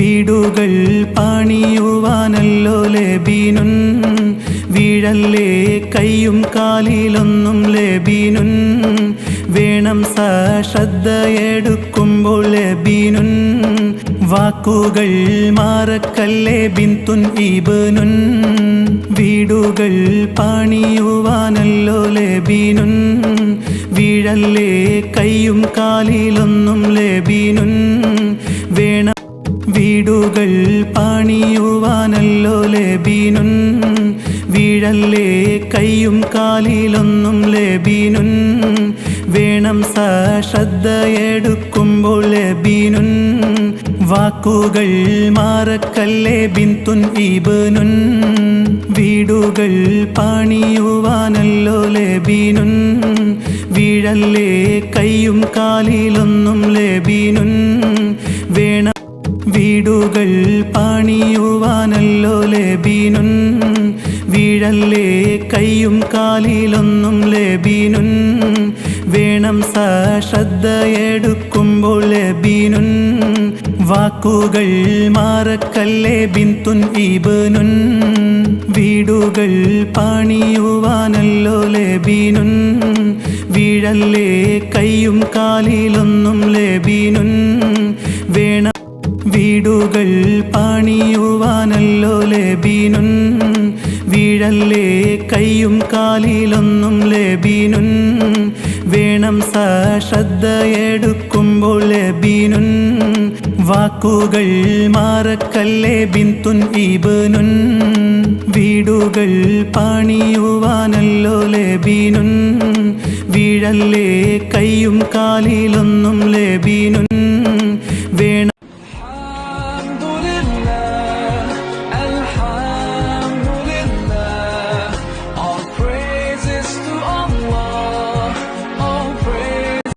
വീടുകൾ പണിയുവാനല്ലോ ലേബീനുൻ വീഴല്ലേ കയ്യും കാലിലൊന്നും ലേബീനുൻ വേണം ശ്രദ്ധയെടുക്കുമ്പോൾ ലേബീനുൻ വാക്കുകൾ മാറക്കല്ലേ ബിന്തുൻ ഇബ്നുൻ വീടുകൾ പണിയുവാനല്ലോ ലേബീനുൻ വീഴല്ലേ കയ്യും കാലിലൊന്നും ലേബീനുൻ വേണം വീടുകൾ പണിയുവാനല്ലോ ലേബീനുൻ വീഴല്ലേ കയ്യും കാലിലൊന്നും ലേബീനുൻ വേണം ശ്രദ്ധയെടുക്കുമ്പോൾ ലേബീനുൻ വാക്കുകൾ മാറക്കല്ലേ ബിന്തുൻ ഇബ്നുൻ വീടുകൾ പണിയുവാനല്ലോ ലേബീനുൻ വീഴല്ലേ കയ്യും കാലിലൊന്നും ലേബീനുൻ വേണം വീടുകൾ പണിയുവാനല്ലോ ലേബീനുൻ വീഴല്ലേ കയ്യും കാലിലൊന്നും ലേബീനുൻ വേണം ശ്രദ്ധയെടുക്കുമ്പോൾ ലേബീനുൻ വാക്കുകൾ മാറക്കല്ലേ ബിന്തുൻ ഇബ്നുൻ വീടുകൾ പണിയുവാനല്ലോ ലേബീനുൻ വീഴല്ലേ കയ്യും കാലിലൊന്നും ലേബീനുൻ വേണം വീടുകൾ പണിയുവാനല്ലോ ലേബീനുൻ വീഴല്ലേ കയ്യും കാലിലൊന്നും ലേബീനുൻ വേണം ശ്രദ്ധയെടുക്കുമ്പോൾ ലേബീനുൻ വാക്കുകൾ മാറക്കല്ലേ ബിന്തുൻ ഇബ്നുൻ വീടുകൾ പണിയുവാനല്ലോ ലേബീനുൻ വീഴല്ലേ കയ്യും കാലിലൊന്നും ലേബീനുൻ വേണം